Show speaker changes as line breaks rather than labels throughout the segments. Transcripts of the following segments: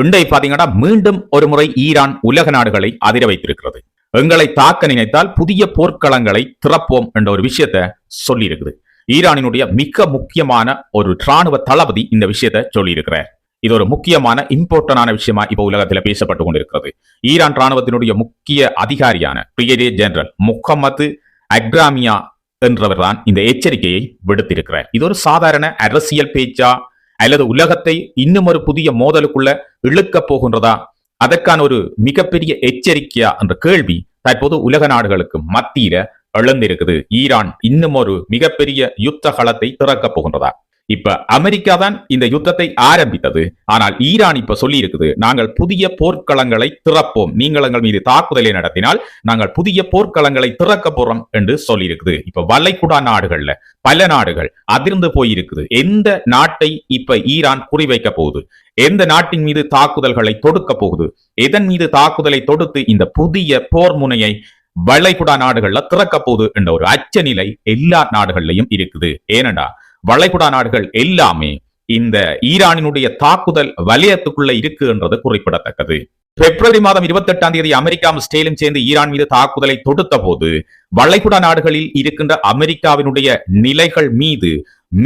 இண்டை பாத்தீங்கன்னா மீண்டும் ஒரு முறை ஈரான் உலக நாடுகளை அதிர வைத்திருக்கிறது. எங்களை தாக்க நினைத்தால் புதிய போர்க்களங்களை திறப்போம் என்ற ஒரு விஷயத்தை சொல்லி இருக்குது. ஈரானினுடைய மிக முக்கியமான ஒரு ராணுவ தளபதி இந்த விஷயத்தை சொல்லி இருக்கிறார். இது ஒரு முக்கியமான இம்பார்ட்டன்டான விஷயமா இப்ப உலகத்தில் பேசப்பட்டு கொண்டிருக்கிறது. ஈரான் ராணுவத்தினுடைய முக்கிய அதிகாரியான பிரிகேடியர் ஜெனரல் முகமது அக்ராமியா என்றவர் தான் இந்த எச்சரிக்கையை விடுத்திருக்கிறார். இது ஒரு சாதாரண அரசியல் பேச்சா அல்லது உலகத்தை இன்னும் ஒரு புதிய மோதலுக்குள்ள இழுக்க போகின்றதா, அதற்கான ஒரு மிகப்பெரிய எச்சரிக்கையா என்ற கேள்வி தற்போது உலக நாடுகளுக்கு மத்தியில எழுந்திருக்குது. ஈரான் இன்னும் ஒரு மிகப்பெரிய யுத்த களத்தை திறக்க போகின்றதா? இப்ப அமெரிக்கா தான் இந்த யுத்தத்தை ஆரம்பித்தது. ஆனால் ஈரான் இப்ப சொல்லி இருக்குது, நாங்கள் புதிய போர்க்களங்களை திறப்போம், நீங்கள் எங்கள் மீது தாக்குதலை நடத்தினால் நாங்கள் புதிய போர்க்களங்களை திறக்க போறோம் என்று சொல்லி இருக்குது. இப்ப வளைகுடா நாடுகள்ல பல நாடுகள் அதிர்ந்து போயிருக்குது. எந்த நாட்டை இப்ப ஈரான் குறிவைக்க போகுது, எந்த நாட்டின் மீது தாக்குதல்களை தொடுக்க போகுது, எதன் மீது தாக்குதலை தொடுத்து இந்த புதிய போர் முனையை வளைகுடா நாடுகள்ல திறக்க போகுது என்ற ஒரு அச்ச நிலை எல்லா நாடுகள்லையும் இருக்குது. ஏனடா வளைகுடா நாடுகள் எல்லாமே இந்த ஈரானினுடைய தாக்குதல் வலயத்துக்குள்ள இருக்கு என்றது குறிப்பிடத்தக்கது. பிப்ரவரி மாதம் 28ஆம் தேதி அமெரிக்காவும் இஸ்ரேலும் சேர்ந்து ஈரான் மீது தாக்குதலை தொடுத்த போது வளைகுடா நாடுகளில் இருக்கின்ற அமெரிக்காவினுடைய நிலைகள் மீது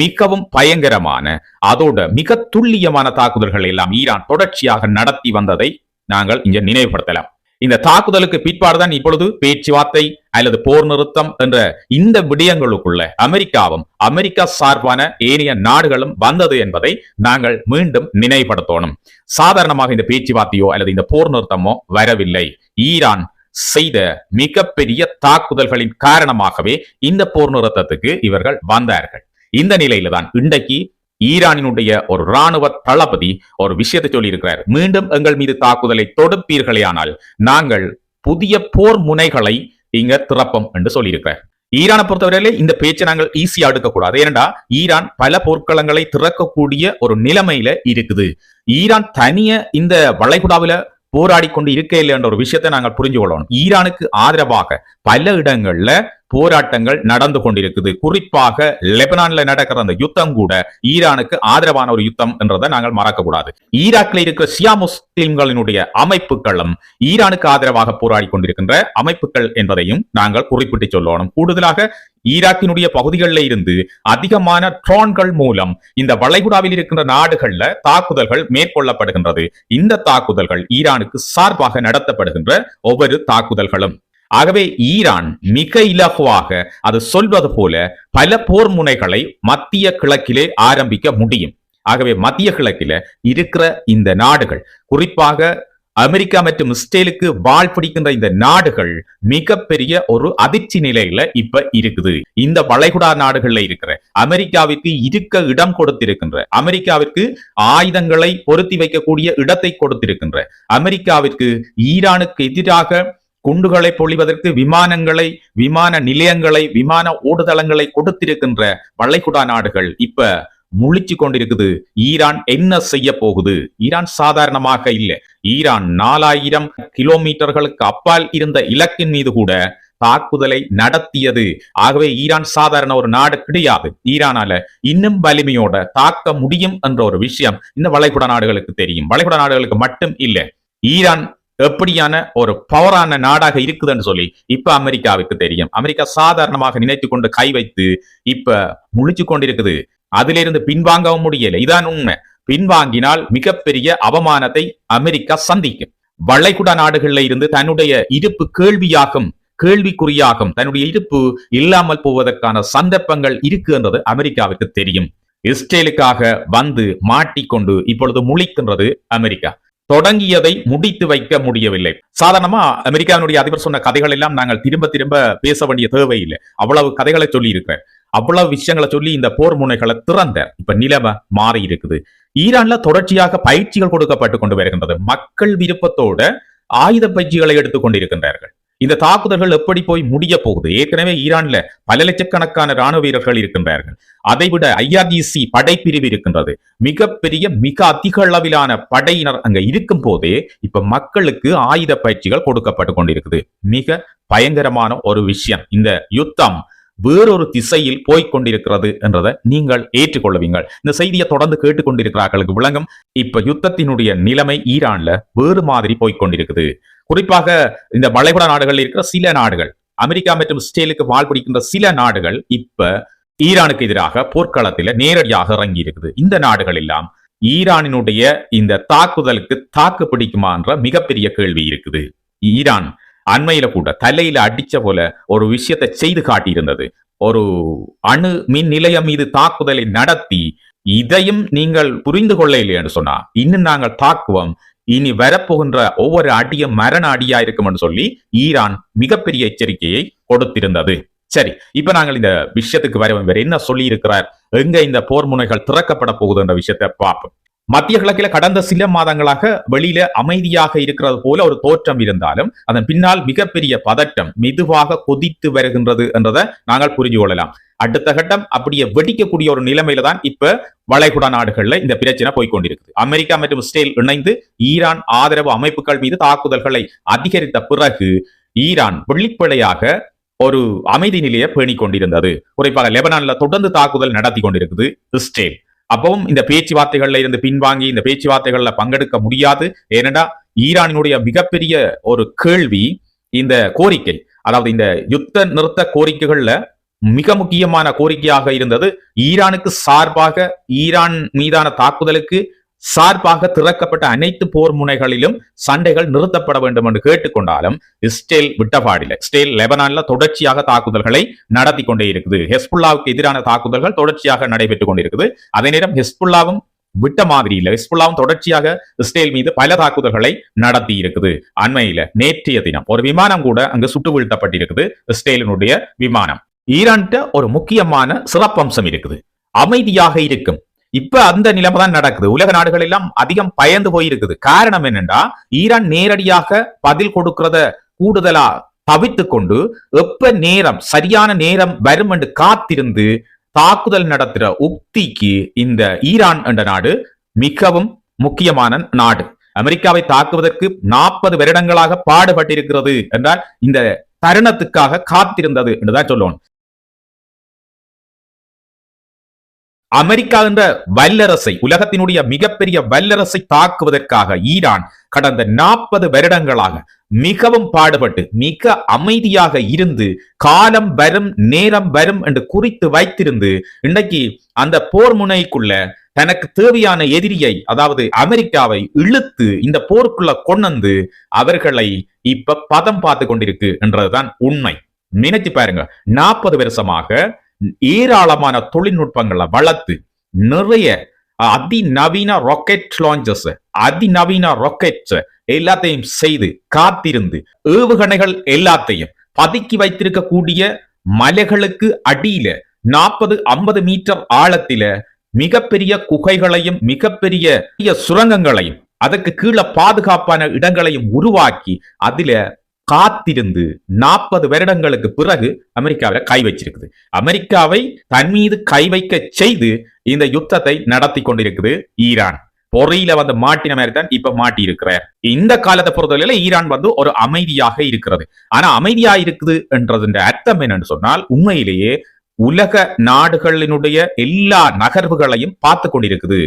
மிகவும் பயங்கரமான அதோட மிக துல்லியமான தாக்குதல்கள் எல்லாம் ஈரான் தொடர்ச்சியாக நடத்தி வந்ததை நாங்கள் இங்க நினைவுபடுத்தலாம். இந்த தாக்குதலுக்கு பிற்பாடுதான் இப்பொழுது பேச்சுவார்த்தை அல்லது போர் நிறுத்தம் என்ற இந்த விடயங்களுக்குள்ள அமெரிக்காவும் அமெரிக்கா சார்பான ஏனைய நாடுகளும் வந்தது என்பதை நாங்கள் மீண்டும் நினைவுபடுத்தணும். சாதாரணமாக இந்த பேச்சுவார்த்தையோ அல்லது இந்த போர் நிறுத்தமோ வரவில்லை. ஈரான் செய்த மிகப்பெரிய தாக்குதல்களின் காரணமாகவே இந்த போர் நிறுத்தத்துக்கு இவர்கள் வந்தார்கள். இந்த நிலையில தான் இன்றைக்கு ஈரானினுடைய ஒரு ராணுவ தளபதி ஒரு விஷயத்தை சொல்லி இருக்கிறார். மீண்டும் எங்கள் மீது தாக்குதலை தொடுப்பீர்களேயானால் நாங்கள் புதிய போர் முனைகளை இங்க திறப்போம் என்று சொல்லியிருக்கிறார். ஈரானை பொறுத்தவரையிலே இந்த பேச்சை நாங்கள் ஈஸியா எடுக்கக்கூடாது. ஏனென்றா ஈரான் பல போர்க்களங்களை திறக்கக்கூடிய ஒரு நிலைமையில இருக்குது. ஈரான் தனிய இந்த வளைகுடாவில போராடி கொண்டு இருக்க இல்லை என்ற ஒரு விஷயத்தை நாங்கள் புரிஞ்சு கொள்ளணும். ஈரானுக்கு ஆதரவாக பல இடங்கள்ல போராட்டங்கள் நடந்து கொண்டிருக்குது. குறிப்பாக லெபனான்ல நடக்கிற அந்த யுத்தம் கூட ஈரானுக்கு ஆதரவான ஒரு யுத்தம் என்றதை நாங்கள் மறக்க கூடாது. ஈராக்ல இருக்கிற ஷியா முஸ்லிம்களினுடைய அமைப்புகளும் ஈரானுக்கு ஆதரவாக போராடி கொண்டிருக்கின்ற அமைப்புகள் என்பதையும் நாங்கள் குறிப்பிட்டு சொல்லணும். கூடுதலாக ஈராக்கினுடைய பகுதிகளில் இருந்து அதிகமான ட்ரோன்கள் மூலம் இந்த வளைகுடாவில் இருக்கின்ற நாடுகள்ல தாக்குதல்கள் மேற்கொள்ளப்படுகின்றது. இந்த தாக்குதல்கள் ஈரானுக்கு சார்பாக நடத்தப்படுகின்ற ஒவ்வொரு தாக்குதல்களும். ஆகவே ஈரான் மிக இலகுவாக அது சொல்வது போல பல போர் முனைகளை மத்திய கிழக்கிலே ஆரம்பிக்க முடியும். ஆகவே மத்திய கிழக்கில இருக்கிற இந்த நாடுகள், குறிப்பாக அமெரிக்கா மற்றும் இஸ்ரேலுக்கு வால் பிடிக்கின்ற இந்த நாடுகள் மிகப்பெரிய ஒரு அதிர்ச்சி நிலையில இப்ப இருக்குது. இந்த வளைகுடா நாடுகள்ல இருக்கிற அமெரிக்காவிற்கு இருக்க இடம் கொடுத்திருக்கின்ற, அமெரிக்காவிற்கு ஆயுதங்களை பொருத்தி வைக்கக்கூடிய இடத்தை கொடுத்திருக்கின்ற, அமெரிக்காவிற்கு ஈரானுக்கு எதிராக குண்டுகளை பொழிவதற்கு விமானங்களை, விமான நிலையங்களை, விமான ஓடுதளங்களை கொடுத்திருக்கின்ற வளைகுடா நாடுகள் இப்ப முழிச்சு கொண்டிருக்குது. ஈரான் என்ன செய்ய போகுது? ஈரான் சாதாரணமாக இல்லை. ஈரான் 4000 கிலோமீட்டர்களுக்கு அப்பால் இருந்த இலக்கின் மீது கூட தாக்குதலை நடத்தியது. ஆகவே ஈரான் சாதாரண ஒரு நாடு கிடையாது. ஈரானால இன்னும் வலிமையோட தாக்க முடியும் என்ற ஒரு விஷயம் இந்த வளைகுடா நாடுகளுக்கு தெரியும். வளைகுடா நாடுகளுக்கு மட்டும் இல்லை, ஈரான் எப்படியான ஒரு பவரான நாடாக இருக்குதுன்னு சொல்லி இப்ப அமெரிக்காவுக்கு தெரியும். அமெரிக்கா சாதாரணமாக நினைத்து கொண்டு கை வைத்து இப்ப முழிச்சு கொண்டிருக்குது. அதிலிருந்து பின்வாங்கவும் முடியல. இதான் உண்மை. பின்வாங்கினால் மிகப்பெரிய அவமானத்தை அமெரிக்கா சந்திக்கும். வளைகுடா நாடுகள்ல இருந்து தன்னுடைய இருப்பு கேள்விக்குறியாகும், தன்னுடைய இருப்பு இல்லாமல் போவதற்கான சந்தர்ப்பங்கள் இருக்கு என்றது அமெரிக்காவுக்கு தெரியும். இஸ்ரேலுக்காக வந்து மாட்டிக்கொண்டு இப்பொழுது முழிக்கின்றது அமெரிக்கா. தொடங்கியதை முடித்து வைக்க முடியவில்லை. சாதாரணமா அமெரிக்காவினுடைய அதிபர் சொன்ன கதைகள் எல்லாம் நாங்கள் திரும்ப திரும்ப பேச வேண்டிய தேவையில்லை. அவ்வளவு கதைகளை சொல்லி இருக்கிறேன், அவ்வளவு விஷயங்களை சொல்லி இந்த போர் முனைகளை திறந்த இப்ப நிலைமை மாறி இருக்குது. ஈரான்ல தொடர்ச்சியாக பயிற்சிகள் கொடுக்கப்பட்டு கொண்டு வருகின்றது. மக்கள் விருப்பத்தோட ஆயுத பயிற்சிகளை எடுத்துக் கொண்டிருக்கின்றார்கள். இந்த தாக்குதல்கள் எப்படி போய் முடிய போகுது? ஏற்கனவே ஈரான்ல பல லட்சக்கணக்கான ராணுவ வீரர்கள் இருக்கின்றார்கள். அதைவிட IRGC படைப்பிரிவு இருக்கின்றது. மிக அதிக அளவிலான படையினர் அங்க இருக்கும் போதே இப்ப மக்களுக்கு ஆயுத பயிற்சிகள் கொடுக்கப்பட்டு கொண்டிருக்குது. மிக பயங்கரமான ஒரு விஷயம். இந்த யுத்தம் வேறொரு திசையில் போய்கொண்டிருக்கிறது என்றதை நீங்கள் ஏற்றுக்கொள்வீங்கள். இந்த செய்தியை தொடர்ந்து கேட்டுக்கொண்டிருக்கிறார்களுக்கு விளங்கும். இப்ப யுத்தத்தினுடைய நிலைமை ஈரான்ல வேறு மாதிரி போய்கொண்டிருக்குது. குறிப்பாக இந்த வளைகுடா நாடுகள் இருக்கிற சில நாடுகள், அமெரிக்கா மற்றும் இஸ்ரேலுக்கு வால் பிடிக்கின்ற சில நாடுகள் இப்ப ஈரானுக்கு எதிராக போர்க்களத்தில் நேரடியாக இறங்கி இருக்குது. இந்த நாடுகள் எல்லாம் ஈரானினுடைய இந்த தாக்குதலுக்கு தாக்கு பிடிக்குமா என்ற மிகப்பெரிய கேள்வி இருக்குது. ஈரான் அண்மையில கூட தலையில அடிச்ச போல ஒரு விஷயத்தை செய்து காட்டியிருந்தது. ஒரு அணு மின் நிலையம் மீது தாக்குதலை நடத்தி, இதையும் நீங்கள் புரிந்து கொள்ள இல்லை என்று சொன்னா இன்னும் நாங்கள் தாக்குவோம், இனி வரப்போகின்ற ஒவ்வொரு அடியும் மரண அடியா இருக்கும் என்று சொல்லி ஈரான் மிகப்பெரிய எச்சரிக்கையை கொடுத்திருந்தது. சரி, இப்ப நாங்கள் இந்த விஷயத்துக்கு வர என்ன சொல்லி இருக்கிறார், எங்க இந்த போர் முனைகள் திறக்கப்பட போகுது என்ற விஷயத்தை பார்ப்போம். மத்திய கிழக்கில கடந்த சில மாதங்களாக வெளியில அமைதியாக இருக்கிறது போல ஒரு தோற்றம் இருந்தாலும் அதன் பின்னால் மிகப்பெரிய பதட்டம் மெதுவாக கொதித்து வருகின்றது என்றதை நாங்கள் புரிஞ்சு கொள்ளலாம். அடுத்த கட்டம் அப்படியே வெடிக்கக்கூடிய ஒரு நிலைமையில தான் இப்ப வளைகுடா நாடுகள்ல இந்த பிரச்சனை போய்கொண்டிருக்குது. அமெரிக்கா மற்றும் இஸ்ரேல் இணைந்து ஈரான் ஆதரவு அமைப்புகள் மீது தாக்குதல்களை அதிகரித்த பிறகு ஈரான் வெளிப்படையாக ஒரு அமைதி நிலையை பேணிக் கொண்டிருந்தது. குறிப்பாக லெபனான்ல தொடர்ந்து தாக்குதல் நடத்தி கொண்டிருக்குது இஸ்ரேல். அப்பவும் இந்த பேச்சுவார்த்தைகள்ல இருந்து பின்வாங்கி இந்த பேச்சுவார்த்தைகள்ல பங்கெடுக்க முடியாது. ஏனென்றா ஈரானினுடைய மிகப்பெரிய ஒரு கேள்வி இந்த கோரிக்கை, அதாவது இந்த யுத்த நிறுத்த கோரிக்கைகள்ல மிக முக்கியமான கோரிக்கையாக இருந்தது ஈரானுக்கு சார்பாக, ஈரான் மீதான தாக்குதலுக்கு சார்பாக திறக்கப்பட்ட அனைத்து போர் முனைகளிலும் சண்டைகள் நிறுத்தப்பட வேண்டும் என்று கேட்டுக்கொண்டாலும் இஸ்ரேல் விட்டபாடில்லை. இஸ்ரேல் லெபனான்ல தொடர்ச்சியாக தாக்குதல்களை நடத்தி கொண்டே இருக்குது. ஹெஸ்புல்லாவுக்கு எதிரான தாக்குதல்கள் தொடர்ச்சியாக நடைபெற்றுக் கொண்டிருக்குது. அதே நேரம் ஹெஸ்புல்லாவும் விட்ட மாதிரி இல்லை. ஹெஸ்புல்லாவும் தொடர்ச்சியாக இஸ்ரேல் மீது பல தாக்குதல்களை நடத்தி இருக்குது. அண்மையில நேற்றைய தினம் ஒரு விமானம் கூட அங்கு சுட்டு வீழ்த்தப்பட்டிருக்குது, இஸ்ரேலினுடைய விமானம். ஈரான்கிட்ட ஒரு முக்கியமான சிறப்பம்சம் இருக்குது, அமைதியாக இருக்கும். இப்ப அந்த நிலைமை தான் நடக்குது. உலக நாடுகள் எல்லாம் அதிகம் பயந்து போயிருக்குது. காரணம் என்னன்னா, ஈரான் நேரடியாக பதில் கொடுக்கிறத கூடுதலா தவிர்த்து கொண்டு எப்ப நேரம் சரியான நேரம் வரும் என்று காத்திருந்து தாக்குதல் நடத்துற உக்திக்கு இந்த ஈரான் என்ற நாடு மிகவும் முக்கியமான நாடு. அமெரிக்காவை தாக்குவதற்கு 40 வருடங்களாக பாடுபட்டிருக்கிறது என்றால் இந்த தருணத்துக்காக காத்திருந்தது என்றுதான் சொல்லணும். அமெரிக்கா என்ற வல்லரசை, உலகத்தினுடைய மிகப்பெரிய வல்லரசை தாக்குவதற்காக ஈரான் கடந்த 40 வருடங்களாக மிகவும் பாடுபட்டு மிக அமைதியாக இருந்து காலம் வரும் நேரம் வரும் என்று குறித்து வைத்திருந்து இன்றைக்கு அந்த போர் முனைக்குள்ள தனக்கு தேவையான எதிரியை, அதாவது அமெரிக்காவை இழுத்து இந்த போருக்குள்ள கொண்டு அவர்களை இப்ப பதம் பார்த்து கொண்டிருக்கு என்றதுதான் உண்மை. நினைச்சு பாருங்க, 40 வருஷமாக ஏராளமான தொழில்நுட்பங்களை வளர்த்து நிறைய அதிநவீன ராக்கெட் லான்ச்சர்ஸ், அதிநவீன ராக்கெட்ஸ் எல்லாத்தையும் செய்து காத்திருந்து ஏவுகணைகள் எல்லாத்தையும் பதுக்கி வைத்திருக்கக்கூடிய மலைகளுக்கு அடியில 40-50 மீட்டர் ஆழத்தில மிகப்பெரிய குகைகளையும் மிகப்பெரிய சுரங்கங்களையும் அதற்கு கீழே பாதுகாப்பான இடங்களையும் உருவாக்கி அதில காத்திருந்து 40 வருடங்களுக்கு பிறகு அமெரிக்காவை கை வச்சிருக்குது. அமெரிக்காவை தன் மீது கை வைக்க செய்து இந்த யுத்தத்தை நடத்தி கொண்டிருக்குது ஈரான். பொறையில வந்து மாட்டின மாதிரி தான் இப்ப மாட்டி இருக்கிறார். இந்த காலத்தை பொறுத்தவரையில ஈரான் வந்து ஒரு அமைதியாக இருக்கிறது. ஆனா அமைதியா இருக்குது என்றது அர்த்தம் என்னன்னு சொன்னால், உண்மையிலேயே உலக நாடுகளினுடைய எல்லா நகர்வுகளையும் பார்த்து கொண்டிருக்குது.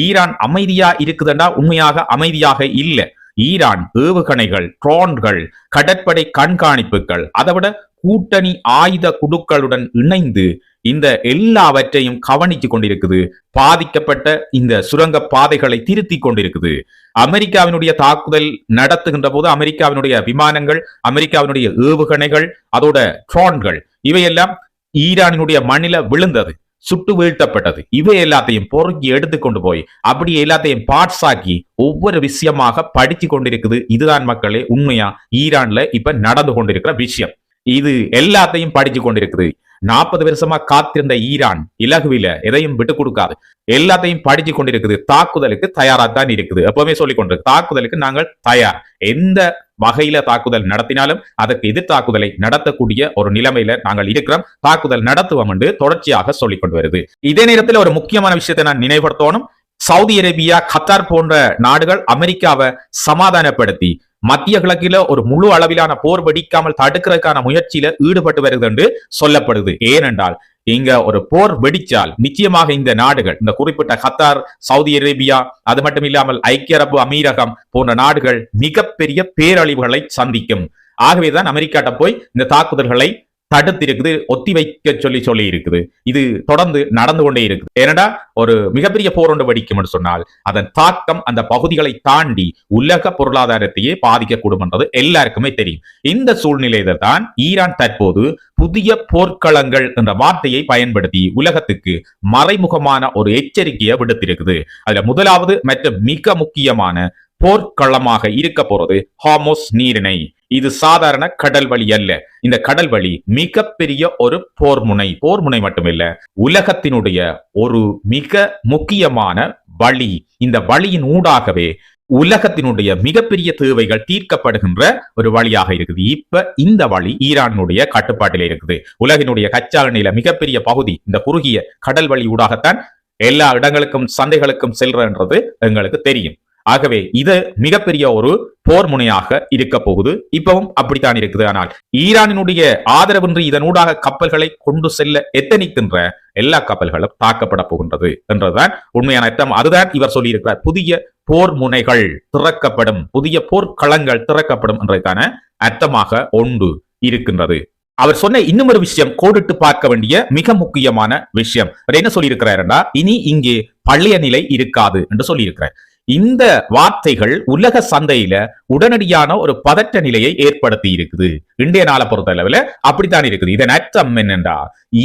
ஈரான் அமைதியா இருக்குதுன்னா உண்மையாக அமைதியாக இல்லை. ஈரான் ஏவுகணைகள், ட்ரோன்கள், கடற்படை கண்காணிப்புகள், அதை விட கூட்டணி ஆயுத குழுக்களுடன் இணைந்து இந்த எல்லாவற்றையும் கவனித்து கொண்டிருக்குது. பாதிக்கப்பட்ட இந்த சுரங்க பாதைகளை திருத்தி கொண்டிருக்குது. அமெரிக்காவினுடைய தாக்குதல் நடத்துகின்ற போது அமெரிக்காவினுடைய விமானங்கள், அமெரிக்காவினுடைய ஏவுகணைகள், அதோட ட்ரோன்கள் இவையெல்லாம் ஈரானினுடைய மண்ணில விழுந்தது, சுட்டு வீழ்த்தப்பட்டது. இவை எல்லாத்தையும் பொறுக்கி எடுத்துக்கொண்டு போய் அப்படி எல்லாத்தையும் பார்ட்ஸ் ஆக்கி ஒவ்வொரு விஷயமாக படிச்சு கொண்டிருக்குது. இதுதான் மக்களே உண்மையா ஈரான்ல இப்ப நடந்து கொண்டிருக்கிற விஷயம். இது எல்லாத்தையும் படிச்சு கொண்டிருக்குது. 40 வருஷமா காத்திருந்த ஈரான் இலகுவில எதையும் விட்டு கொடுக்காது, எல்லாத்தையும் படிச்சு கொண்டிருக்குது. தாக்குதலுக்கு தயாராத்தான் இருக்குது. எப்பவுமே சொல்லிக் கொண்டு தாக்குதலுக்கு நாங்கள் தயார். எந்த வகையில தாக்குதல் நடத்தினாலும் அதற்கு எதிர் தாக்குதலை நடத்தக்கூடிய ஒரு நிலைமையில நாங்கள் இருக்கிறோம். தாக்குதல் நடத்துவோம் என்று தொடர்ச்சியாக சொல்லிக் கொண்டு வருது. இதே நேரத்தில் ஒரு முக்கியமான விஷயத்தை நான் நினைவுபடுத்தணும். சவுதி அரேபியா, கத்தார் போன்ற நாடுகள் அமெரிக்காவை சமாதானப்படுத்தி மத்திய கிழக்கில ஒரு முழு அளவிலான போர் வெடிக்காமல் தடுக்கிறதுக்கான முயற்சியில ஈடுபட்டு வருது என்று சொல்லப்படுது. ஏனென்றால் இங்க ஒரு போர் வெடிச்சால் நிச்சயமாக இந்த நாடுகள், இந்த குறிப்பிட்ட கத்தார், சவுதி அரேபியா, அது மட்டும் இல்லாமல் ஐக்கிய அரபு அமீரகம் போன்ற நாடுகள் மிகப்பெரிய பேரழிவுகளை சந்திக்கும். ஆகவேதான் அமெரிக்காட்ட போய் இந்த தாக்குதல்களை தடுத்திருக்குது, ஒத்தி வைக்க சொல்லி இருக்குது. இது தொடர்ந்து நடந்து கொண்டே இருக்குது. ஏனடா ஒரு மிகப்பெரிய போர் ஒன்று வெடிக்கும் என்று சொன்னால் அதன் தாக்கம் அந்த பகுதிகளை தாண்டி உலக பொருளாதாரத்தையே பாதிக்கக்கூடும் என்றது எல்லாருக்குமே தெரியும். இந்த சூழ்நிலையில தான் ஈரான் தற்போது புதிய போர்க்களங்கள் என்ற வார்த்தையை பயன்படுத்தி உலகத்துக்கு மறைமுகமான ஒரு எச்சரிக்கையை விடுத்திருக்குது. அதுல முதலாவது மற்றும் மிக முக்கியமான போர்க்களமாக இருக்க போறது ஹார்முஸ் நீரிணை. இது சாதாரண கடல் வழி அல்ல. இந்த கடல் வழி மிகப்பெரிய ஒரு போர் முனை மட்டுமில்ல, உலகத்தினுடைய ஒரு மிக முக்கியமான வழி. இந்த வழியின் ஊடாகவே உலகத்தினுடைய மிகப்பெரிய தேவைகள் தீர்க்கப்படுகின்ற ஒரு வழியாக இருக்குது. இப்ப இந்த வழி ஈரானுடைய கட்டுப்பாட்டில் இருக்குது. உலகினுடைய கச்சா எண்ணெயில மிகப்பெரிய பகுதி இந்த குறுகிய கடல் வழி ஊடாகத்தான் எல்லா இடங்களுக்கும் சந்தைகளுக்கும் செல்றன்றது எங்களுக்கு தெரியும். ஆகவே இது மிகப்பெரிய ஒரு போர் முனையாக இருக்க போகுது. இப்பவும் அப்படித்தான் இருக்குது. ஆனால் ஈரானினுடைய ஆதரவின்றி இதனூடாக கப்பல்களை கொண்டு செல்ல எத்தனிக்கின்ற எல்லா கப்பல்களும் தாக்கப்பட போகின்றது என்றுதான் உண்மையான அர்த்தம். அதுதான் இவர் சொல்லியிருக்கிறார், புதிய போர் முனைகள் திறக்கப்படும், புதிய போர்க்களங்கள் திறக்கப்படும் என்றதுக்கான அர்த்தமாக ஒன்று இருக்கின்றது. அவர் சொன்ன இன்னும் ஒரு விஷயம், கோடிட்டு பார்க்க வேண்டிய மிக முக்கியமான விஷயம். அவர் என்ன சொல்லியிருக்கிறாருன்னா, இனி இங்கே பழைய நிலை இருக்காது என்று சொல்லியிருக்கிறார். இந்த வார்த்தைகள் உலக சந்தையில உடனடியான ஒரு பதற்ற நிலையை ஏற்படுத்தி இருக்குது. இந்திய நாளை பொறுத்த அளவில் அப்படித்தான் இருக்குது. இதன் அர்த்தம் என்னென்றா,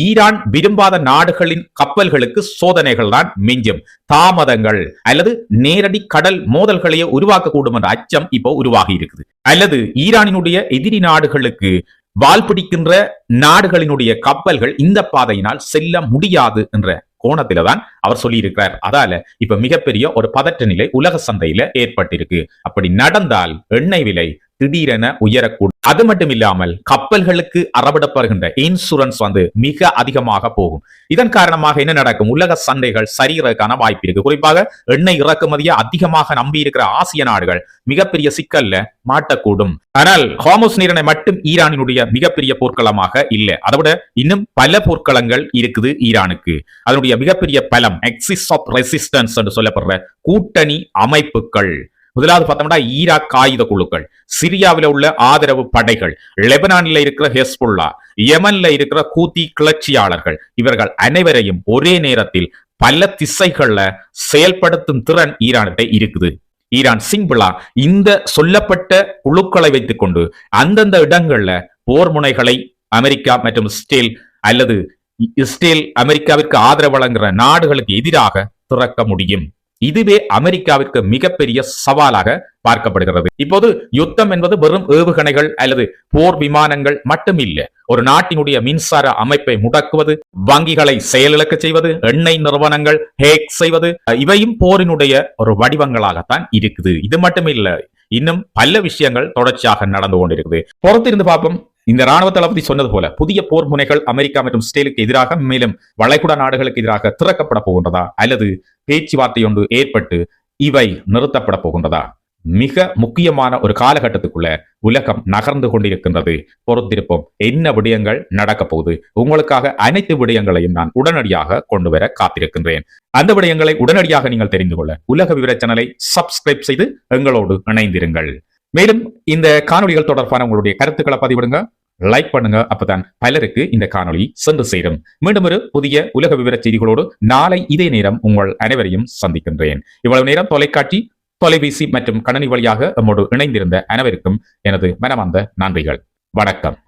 ஈரான் விரும்பாத நாடுகளின் கப்பல்களுக்கு சோதனைகள் தான் மிஞ்சும், தாமதங்கள் அல்லது நேரடி கடல் மோதல்களையே உருவாக்கக்கூடும் என்ற அச்சம் இப்போ உருவாகி இருக்குது. அல்லது ஈரானினுடைய எதிரி நாடுகளுக்கு வால் பிடிக்கின்ற நாடுகளினுடைய கப்பல்கள் இந்த பாதையினால் செல்ல முடியாது என்ற கோணத்தில தான் அவர் சொல்லி இருக்கிறார். அதால இப்ப மிகப்பெரிய ஒரு பதற்ற நிலை உலக சந்தையில ஏற்பட்டிருக்கு. அப்படி நடந்தால் எண்ணெய் விலை திடீரென உயரக்கூடும். அது மட்டும் இல்லாமல் கப்பல்களுக்கு அறவிடப்படுகின்ற இன்சூரன்ஸ் மிக அதிகமாக போகும். இதன் காரணமாக என்ன நடக்கும், உலக சந்தைகள் சரிகிறதுக்கான வாய்ப்பு இருக்கு. குறிப்பாக எண்ணெய் இறக்குமதியை அதிகமாக நம்பி இருக்கிற ஆசிய நாடுகள் மிகப்பெரிய சிக்கல்ல மாட்டக்கூடும். ஆனால் ஹார்முஸ் நீரிணை மட்டும் ஈரானினுடைய மிகப்பெரிய போர்க்களமாக இல்லை. அதை விட இன்னும் பல போர்க்களங்கள் இருக்குது ஈரானுக்கு. அதனுடைய மிகப்பெரிய பலம் எக்ஸிஸ் ஆஃப் ரெசிஸ்டன்ஸ் என்று சொல்லப்படுற கூட்டணி அமைப்புகள். முதலாவது பார்த்தோம்னா ஈராக் ஆயுத குழுக்கள், சிரியாவில் உள்ள ஆதரவு படைகள், லெபனானில் இருக்கிற ஹெஸ்புல்லா, யமன்ல இருக்கிற கூத்தி கிளர்ச்சியாளர்கள், இவர்கள் அனைவரையும் ஒரே நேரத்தில் பல திசைகள்ல செயல்படுத்தும் திறன் ஈரான்கிட்ட இருக்குது. ஈரான் சிம்பிளா இந்த சொல்லப்பட்ட குழுக்களை வைத்துக் கொண்டு அந்தந்த இடங்கள்ல போர் முனைகளை அமெரிக்கா மற்றும் இஸ்ரேல் அமெரிக்காவிற்கு ஆதரவு வழங்குகிற நாடுகளுக்கு எதிராக திறக்க முடியும். இதுவே அமெரிக்காவிற்கு மிகப்பெரிய சவாலாக பார்க்கப்படுகிறது. இப்போது யுத்தம் என்பது வெறும் ஏவுகணைகள் அல்லது போர் விமானங்கள் மட்டும் இல்லை. ஒரு நாட்டினுடைய மின்சார அமைப்பை முடக்குவது, வங்கிகளை செயலிழக்க செய்வது, எண்ணெய் நிறுவனங்கள் ஹேக் செய்வது, இவையும் போரினுடைய ஒரு வடிவங்களாகத்தான் இருக்குது. இது மட்டும் இல்ல, இன்னும் பல விஷயங்கள் தொடர்ச்சியாக நடந்து கொண்டிருக்குது. பொறுத்திருந்து பார்ப்போம். இந்த ராணுவ தளபதி சொன்னது போல புதிய போர் முனைகள் அமெரிக்கா மற்றும் இஸ்ரேலுக்கு எதிராக, மேலும் வளைகுடா நாடுகளுக்கு எதிராக திறக்கப்பட போகின்றதா அல்லது பேச்சுவார்த்தை ஒன்று ஏற்பட்டு இவை நிறுத்தப்பட போகின்றதா? மிக முக்கியமான ஒரு காலகட்டத்துக்குள்ள உலகம் நகர்ந்து கொண்டிருக்கின்றது. பொறுத்திருப்போம், என்ன விடயங்கள் நடக்க போகுது. உங்களுக்காக அனைத்து விடயங்களையும் நான் உடனடியாக கொண்டு வர காத்திருக்கின்றேன். அந்த விடயங்களை உடனடியாக நீங்கள் தெரிந்து கொள்ள உலக விவர சேனலை சப்ஸ்கிரைப் செய்து எங்களோடு இணைந்திருங்கள். மேலும் இந்த காணொலிகள் தொடர்பான உங்களுடைய கருத்துக்களை பதிவிடுங்க, லைக் பண்ணுங்க. அப்பதான் பலருக்கு இந்த காணொலி சென்று சேரும். மீண்டும் ஒரு புதிய உலக விவர செய்திகளோடு நாளை இதே நேரம் உங்கள் அனைவரையும் சந்திக்கின்றேன். இவ்வளவு நேரம் தொலைக்காட்சி, தொலைபேசி மற்றும் கணினி வழியாக நம்மோடு இணைந்திருந்த அனைவருக்கும் எனது மனமார்ந்த நன்றிகள். வணக்கம்.